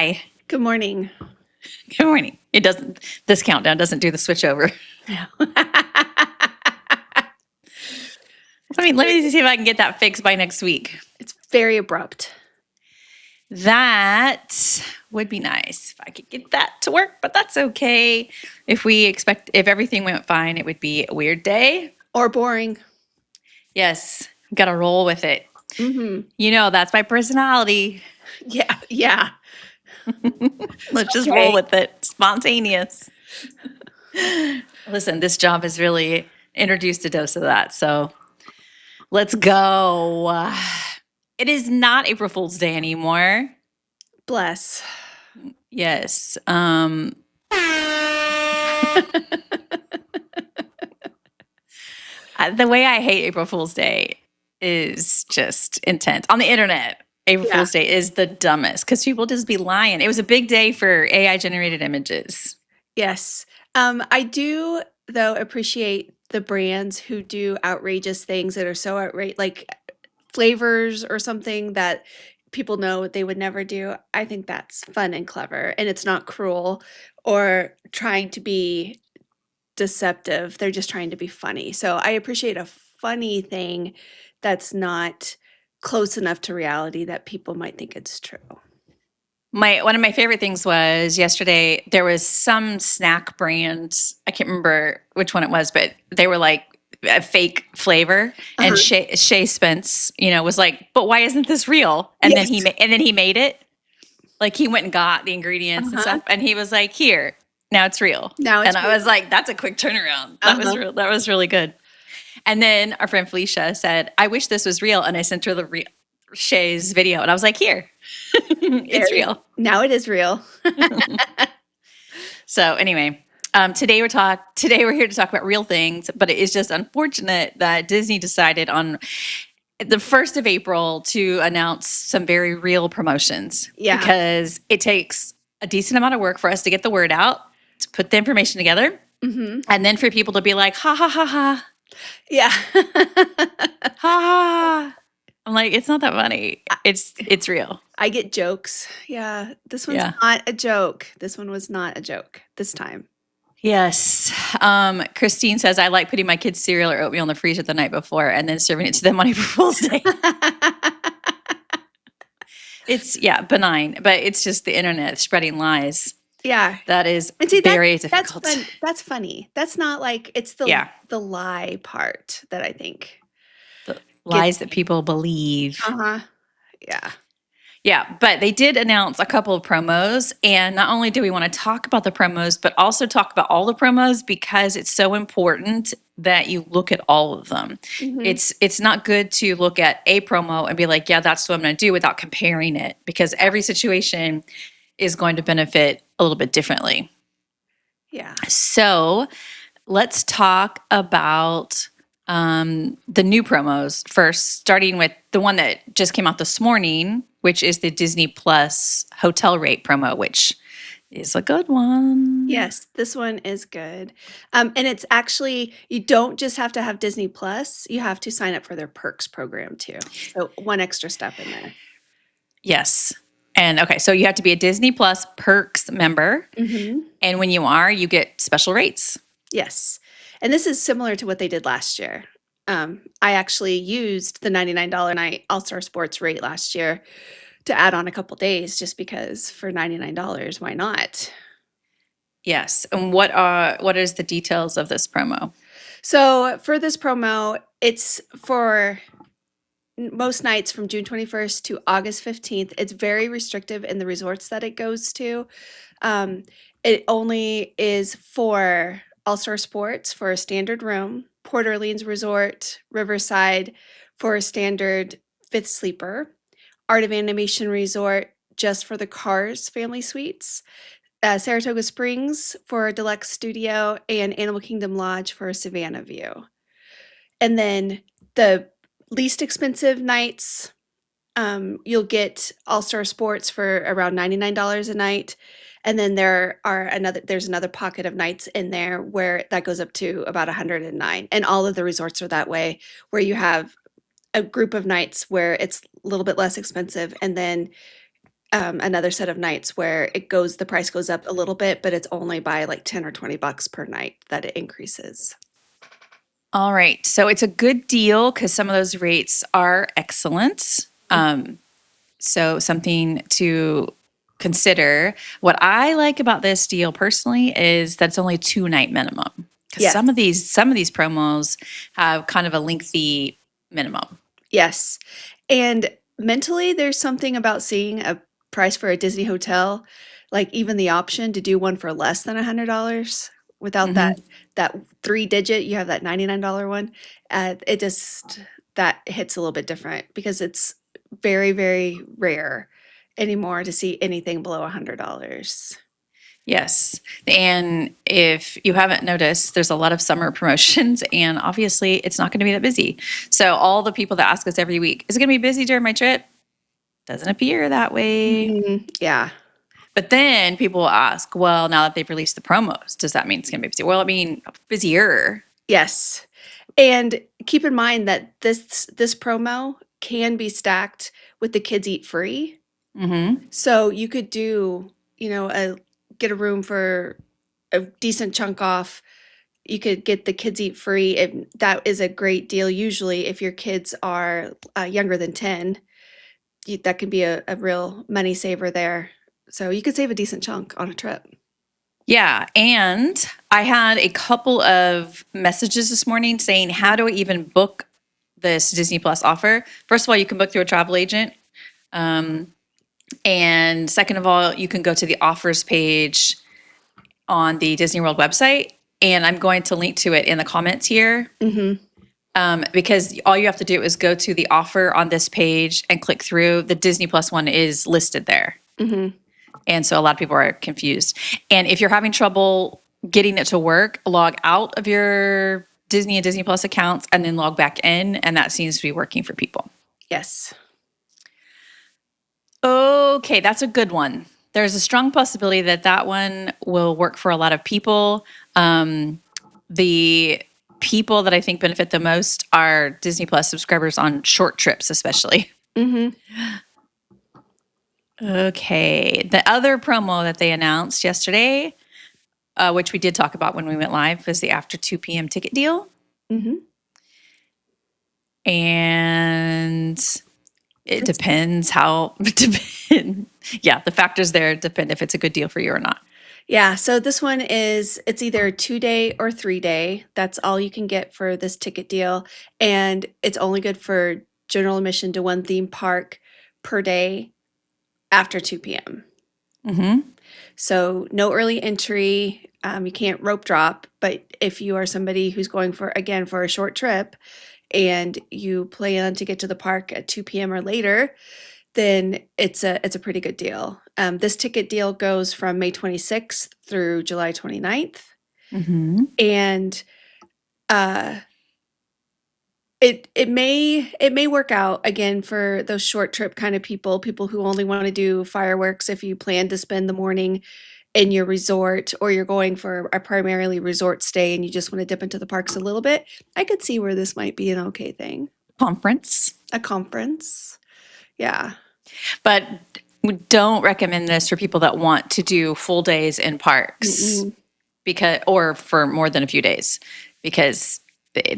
Hi. Good morning. Good morning. This countdown doesn't do the switch over. No. Let me see if I can get that fixed by next week. It's very abrupt. That would be nice if I could get that to work, but that's okay. If everything went fine, it would be a weird day. Or boring. Yes, got to roll with it. Mm-hmm. That's my personality. Yeah. Yeah. Let's just Okay. roll with it. Spontaneous. Listen, this job has really introduced a dose of that. So let's go. It is not April Fool's Day anymore. Bless. Yes. The way I hate April Fool's Day is just intense. On the internet, April Yeah. Fool's Day is the dumbest because people just be lying. It was a big day for AI generated images. Yes. I do, though, appreciate the brands who do outrageous things that are so outrageous, like flavors or something that people know they would never do. I think that's fun and clever, and it's not cruel or trying to be deceptive. They're just trying to be funny. So I appreciate a funny thing that's not close enough to reality that people might think it's true. One of my favorite things was yesterday there was some snack brand. I can't remember which one it was, but they were like a fake flavor. And Shay Spence, was like, "But why isn't this real?" And then he made it. Like he went and got the ingredients and stuff, and he was like, "Here, now it's real." Now I was like, "That's a quick turnaround. That was really good." And then our friend Felicia said, "I wish this was real," and I sent her the Shay's video, and I was like, "Here, it's real." Now it is real. So anyway, today we're here to talk about real things, but it is just unfortunate that Disney decided on the 1st of April to announce some very real promotions. Yeah. Because it takes a decent amount of work for us to get the word out, to put the information together, and then for people to be like, ha ha ha ha. Yeah. Ha ha. I'm like, it's not that funny. It's real. I get jokes. Yeah. This one's not a joke. This one was not a joke this time. Yes. Christine says, I like putting my kids' cereal or oatmeal in the freezer the night before and then serving it to them on April Fool's Day. It's, benign, but it's just the internet spreading lies. Yeah. That is very difficult. That's funny. That's not like, it's the lie part that I think. The lies that people believe. Yeah. Yeah, but they did announce a couple of promos, and not only do we want to talk about the promos, but also talk about all the promos because it's so important that you look at all of them. It's not good to look at a promo and be like, yeah, that's what I'm going to do without comparing it because every situation is going to benefit a little bit differently. Yeah. So let's talk about the new promos first, starting with the one that just came out this morning, which is the Disney Plus hotel rate promo, which is a good one. Yes, this one is good. And it's actually, you don't just have to have Disney Plus, you have to sign up for their perks program too. So one extra step in there. Yes. And okay, so you have to be a Disney Plus perks member. And when you are, you get special rates. Yes. And this is similar to what they did last year. I actually used the $99 night All-Star Sports rate last year to add on a couple days just because for $99, why not? Yes. And what is the details of this promo? So for this promo, it's for most nights from June 21st to August 15th. It's very restrictive in the resorts that it goes to. It only is for All-Star Sports for a standard room, Port Orleans Resort, Riverside for a standard 5th sleeper, Art of Animation Resort just for the Cars family suites, Saratoga Springs for a deluxe studio, and Animal Kingdom Lodge for a Savannah view. And then the least expensive nights, you'll get All-Star Sports for around $99 a night. And then there's another pocket of nights in there where that goes up to about $109. And all of the resorts are that way, where you have a group of nights where it's a little bit less expensive, and then another set of nights where the price goes up a little bit, but it's only by like 10 or $20 per night that it increases. All right. So it's a good deal because some of those rates are excellent. So something to consider. What I like about this deal personally is that it's only 2-night minimum. Because Yes. some of these promos have kind of a lengthy minimum. Yes. And mentally, there's something about seeing a price for a Disney hotel, like even the option to do one for less than $100 without that 3-digit, you have that $99 one. It just that hits a little bit different because it's very, very rare anymore to see anything below $100. Yes. And if you haven't noticed, there's a lot of summer promotions, and obviously it's not going to be that busy. So, all the people that ask us every week, is it going to be busy during my trip? Doesn't appear that way. Yeah. But then people will ask, well, now that they've released the promos, does that mean it's going to be busy? Well, I mean, busier. Yes. And keep in mind that this promo can be stacked with the Kids Eat Free. Mm-hmm. So you could do, get a room for a decent chunk off. You could get the Kids Eat Free. That is a great deal. Usually, if your kids are younger than 10, that could be a real money saver there. So you could save a decent chunk on a trip. Yeah. And I had a couple of messages this morning saying, how do I even book this Disney Plus offer? First of all, you can book through a travel agent. And second of all, you can go to the offers page on the Disney World website. And I'm going to link to it in the comments here. Because all you have to do is go to the offer on this page and click through. The Disney Plus one is listed there. And so a lot of people are confused. And if you're having trouble getting it to work, log out of your Disney and Disney Plus accounts and then log back in. And that seems to be working for people. Yes. Okay, that's a good one. There's a strong possibility that one will work for a lot of people. The people that I think benefit the most are Disney Plus subscribers on short trips, especially. Okay. The other promo that they announced yesterday, which we did talk about when we went live, was the after 2 p.m. ticket deal. And it depends how, yeah, the factors there depend if it's a good deal for you or not. Yeah, so this one it's either a 2-day or 3-day. That's all you can get for this ticket deal. And it's only good for general admission to one theme park per day after 2 p.m. So no early entry. You can't rope drop. But if you are somebody who's going for a short trip and you plan to get to the park at 2 p.m. or later, then it's a pretty good deal. This ticket deal goes from May 26th through July 29th. And it may work out again for those short trip kind of people who only want to do fireworks. If you plan to spend the morning in your resort, or you're going for a primarily resort stay and you just want to dip into the parks a little bit, I could see where this might be an okay thing. A conference. Yeah. But we don't recommend this for people that want to do full days in parks or for more than a few days, because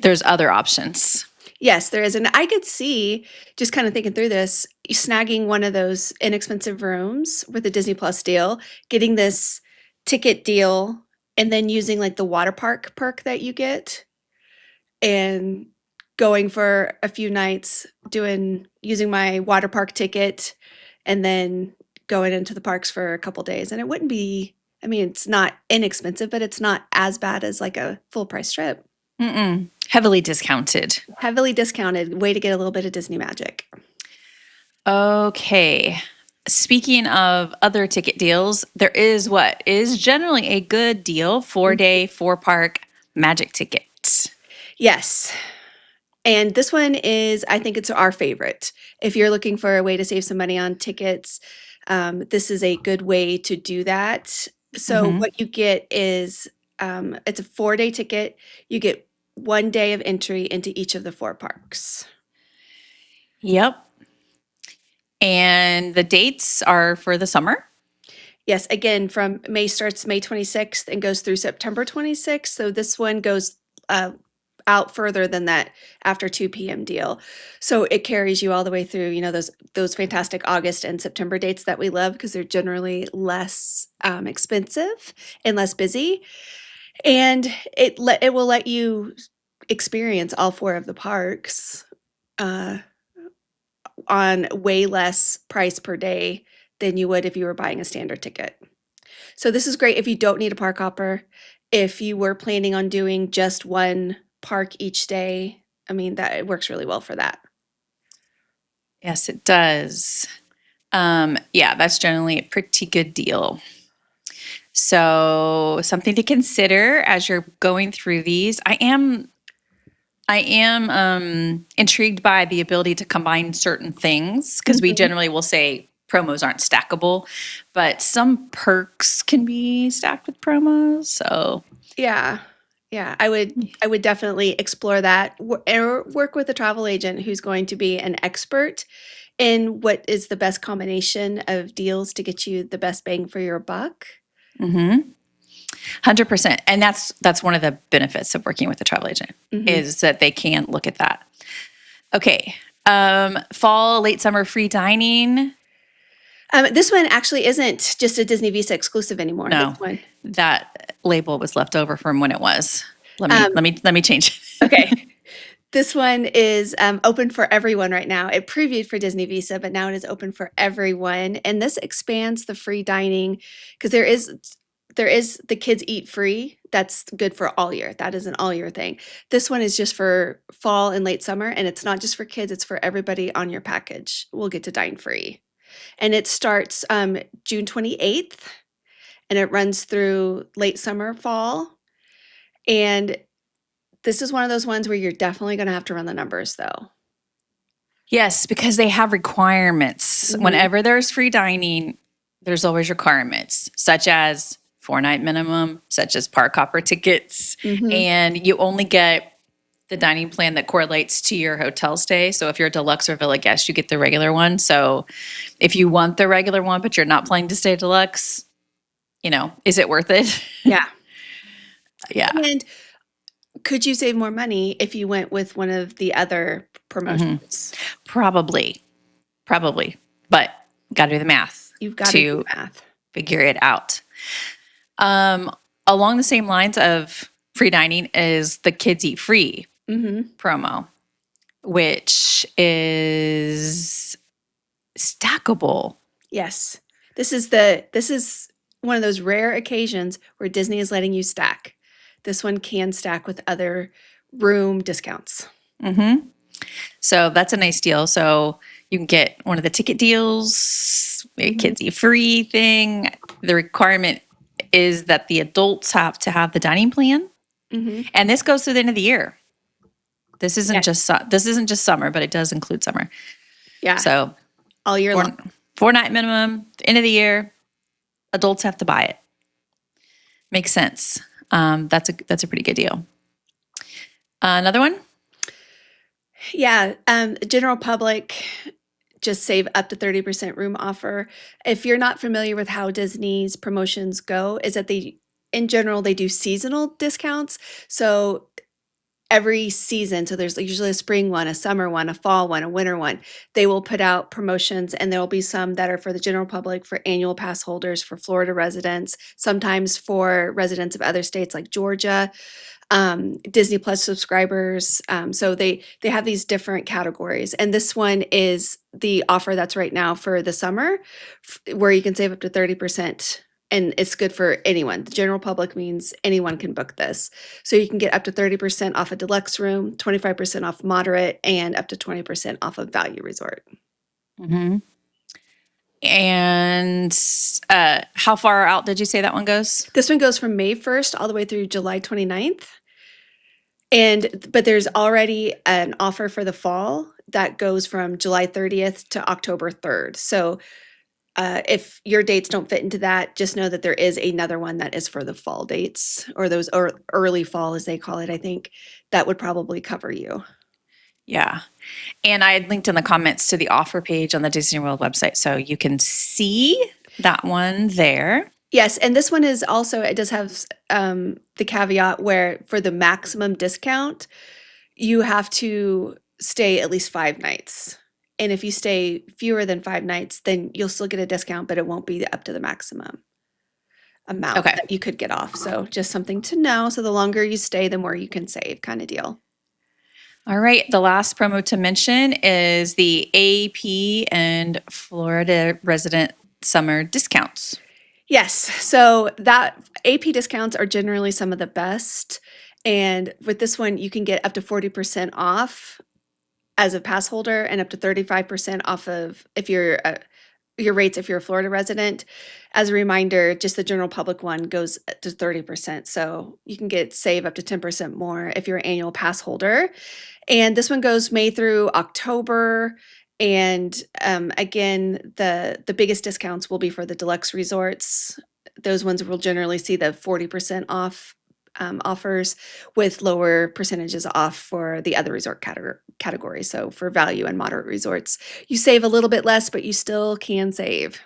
there's other options. Yes, there is. And I could see, just kind of thinking through this, snagging one of those inexpensive rooms with a Disney Plus deal, getting this ticket deal, and then using like the water park perk that you get, and going for a few nights using my water park ticket, and then going into the parks for a couple days. And it wouldn't be, I mean, it's not inexpensive, but it's not as bad as like a full price trip. Heavily discounted. Way to get a little bit of Disney magic. Okay. Speaking of other ticket deals, there is what is generally a good deal, 4-day, 4-park magic ticket. Yes. And this one I think it's our favorite. If you're looking for a way to save some money on tickets, this is a good way to do that. So what you get is, it's a 4-day ticket. You get 1 day of entry into each of the 4 parks. Yep. And the dates are for the summer. Yes, again, from May starts May 26th and goes through September 26th. So this one goes out further than that after 2 p.m. deal. So it carries you all the way through, those fantastic August and September dates that we love because they're generally less expensive and less busy. And it will let you experience all 4 of the parks uh, on way less price per day than you would if you were buying a standard ticket. So this is great if you don't need a park hopper. If you were planning on doing just one park each day, I mean, that it works really well for that. Yes, it does. Yeah, that's generally a pretty good deal. So something to consider as you're going through these. I am intrigued by the ability to combine certain things because we Mhm. generally will say promos aren't stackable, but some perks can be stacked with promos. So Yeah. Yeah, I would definitely explore that or work with a travel agent who's going to be an expert in what is the best combination of deals to get you the best bang for your buck. 100%. And that's one of the benefits of working with a travel agent Mhm. is that they can look at that. Okay. Fall, late summer free dining. This one actually isn't just a Disney Visa exclusive anymore. No. This one. That label was left over from when it was. Let Um, me change it. Okay. This one is open for everyone right now. It previewed for Disney Visa, but now it is open for everyone. And this expands the free dining because there is the kids eat free. That's good for all year. That is an all year thing. This one is just for fall and late summer, and it's not just for kids. It's for everybody on your package. Will get to dine free, and it starts June 28th, and it runs through late summer, fall, and this is one of those ones where you're definitely going to have to run the numbers, though. Yes, because they have requirements. Mhm. Whenever there's free dining, there's always requirements, such as 4-night minimum, such as park hopper tickets, Mhm. and you only get the dining plan that correlates to your hotel stay. So if you're a deluxe or villa guest, you get the regular one. So if you want the regular one, but you're not planning to stay deluxe, is it worth it? Yeah. Yeah. And could you save more money if you went with one of the other promotions? Probably. But got to do the math You've got to do to math. figure it out. Along the same lines of free dining is the Kids Eat Free Mhm. promo, which is stackable. Yes. This is one of those rare occasions where Disney is letting you stack. This one can stack with other room discounts. Mm-hmm. So that's a nice deal. So you can get one of the ticket deals, a Mhm. Kids Eat Free thing. The requirement is that the adults have to have the dining plan, Mhm. and this goes through the end of the year. This isn't Yes. just summer, but it does include summer. Yeah. So All year long. 4-night minimum, end of the year, adults have to buy it. Makes sense. That's a pretty good deal. Another one? Yeah, general public just save up to 30% room offer. If you're not familiar with how Disney's promotions go, is that in general, they do seasonal discounts. So every season, so there's usually a spring one, a summer one, a fall one, a winter one, they will put out promotions, and there will be some that are for the general public, for annual pass holders, for Florida residents, sometimes for residents of other states like Georgia, Disney Plus subscribers. So they have these different categories, and this one is the offer that's right now for the summer, where you can save up to 30%. And it's good for anyone. The general public means anyone can book this. So you can get up to 30% off a deluxe room, 25% off moderate, and up to 20% off of value resort. Mm-hmm. And how far out did you say that one goes? This one goes from May 1st all the way through July 29th. But there's already an offer for the fall that goes from July 30th to October 3rd. So if your dates don't fit into that, just know that there is another one that is for the fall dates, or those early fall, as they call it, I think, that would probably cover you. Yeah. And I had linked in the comments to the offer page on the Disney World website, so you can see that one there. Yes, and this one is also, it does have the caveat where for the maximum discount, you have to stay at least 5 nights. And if you stay fewer than 5 nights, then you'll still get a discount, but it won't be up to the maximum amount Okay. that you could get off. So just something to know. So the longer you stay, the more you can save, kind of deal. All right. The last promo to mention is the AP and Florida resident summer discounts. Yes. So that AP discounts are generally some of the best. And with this one, you can get up to 40% off as a pass holder and up to 35% off of if you're your rates if you're a Florida resident. As a reminder, just the general public one goes to 30%. So you can save up to 10% more if you're an annual pass holder. And this one goes May through October. And again, the biggest discounts will be for the deluxe resorts. Those ones will generally see the 40% off offers, with lower percentages off for the other resort category. So for value and moderate resorts, you save a little bit less, but you still can save.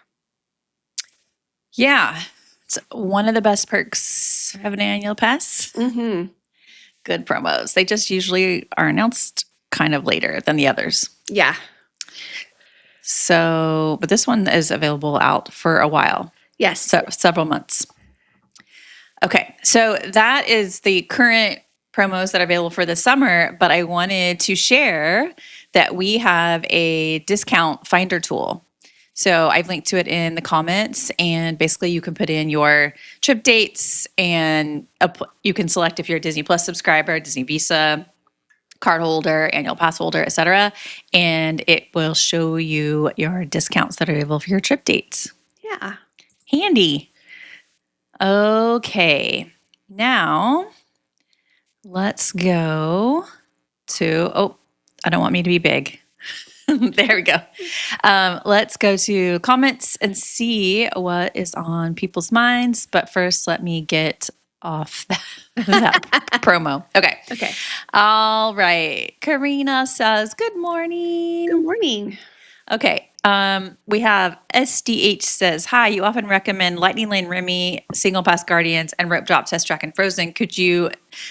Yeah. It's one of the best perks of an annual pass. Mm-hmm. Good promos. They just usually are announced kind of later than the others. Yeah. So, but this one is available out for a while. Yes. So several months. Okay. So that is the current promos that are available for the summer, but I wanted to share that we have a discount finder tool. So I've linked to it in the comments, and basically you can put in your trip dates, and you can select if you're a Disney Plus subscriber, Disney Visa, card holder, annual pass holder, etc. And it will show you your discounts that are available for your trip dates. Yeah. Handy. Okay. Now let's go to, I don't want me to be big. There we go. Let's go to comments and see what is on people's minds. But first, let me get off that promo. Okay. Okay. All right. Karina says, good morning. Good morning. Okay. We have SDH says, hi, you often recommend Lightning Lane Remy, Single Pass Guardians, and Rope Drop Test Track and Frozen. Could you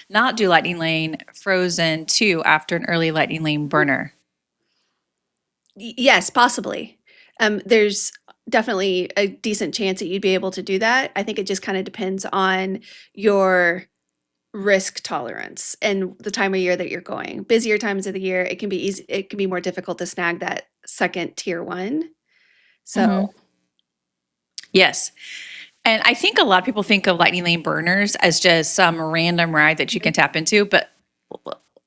not do Lightning Lane Frozen 2 after an early Lightning Lane burner? Yes, possibly. There's definitely a decent chance that you'd be able to do that. I think it just kind of depends on your risk tolerance and the time of year that you're going. Busier times of the year, it can be easy. It can be more difficult to snag that second tier one. So, Yes. And I think a lot of people think of Lightning Lane burners as just some random ride that you can tap into, but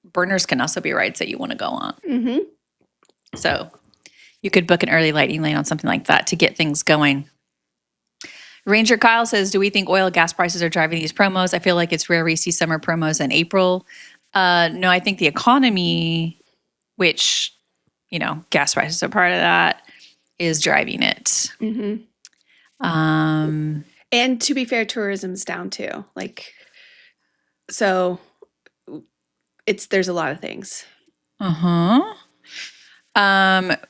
burners can also be rides that you want to go on. mm-hmm. So you could book an early Lightning Lane on something like that to get things going. Ranger Kyle says, do we think oil and gas prices are driving these promos? I feel like it's rare we see summer promos in April. No, I think the economy, which, gas prices are part of that, is driving it. Mm-hmm. And to be fair, tourism's down too. So there's a lot of things.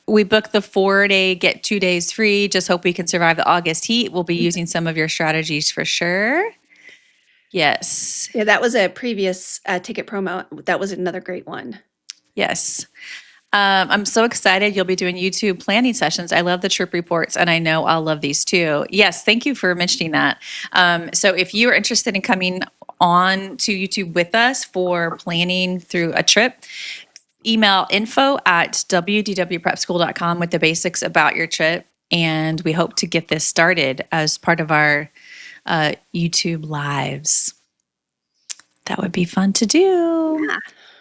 We booked the 4-day, get 2 days free. Just hope we can survive the August heat. We'll be using some of your strategies for sure. Yes. Yeah, that was a previous ticket promo. That was another great one. Yes. I'm so excited. You'll be doing YouTube planning sessions. I love the trip reports, and I know I'll love these too. Yes, thank you for mentioning that. So if you are interested in coming on to YouTube with us for planning through a trip, email info@wdwprepschool.com with the basics about your trip, and we hope to get this started as part of our YouTube lives. That would be fun to do. Yeah.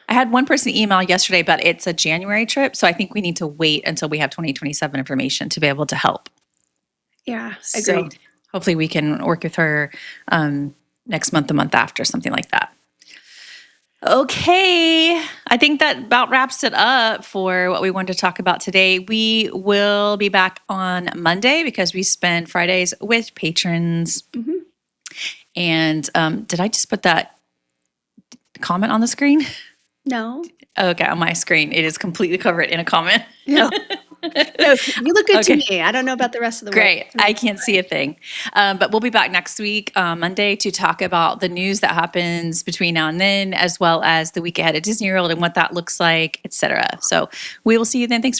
I had one person email yesterday, but it's a January trip, so I think we need to wait until we have 2027 information to be able to help. Yeah, So agreed. hopefully we can work with her next month, the month after, something like that. Okay, I think that about wraps it up for what we wanted to talk about today. We will be back on Monday because we spend Fridays with patrons. Mm-hmm. And did I just put that comment on the screen? No. Okay, on my screen, it is completely covered in a comment. No. No, you look good to Okay. me. I don't know about the rest of the Great. world. I can't see a thing. But we'll be back next week, Monday, to talk about the news that happens between now and then, as well as the week ahead at Disney World and what that looks like, et cetera. So we will see you then. Thanks for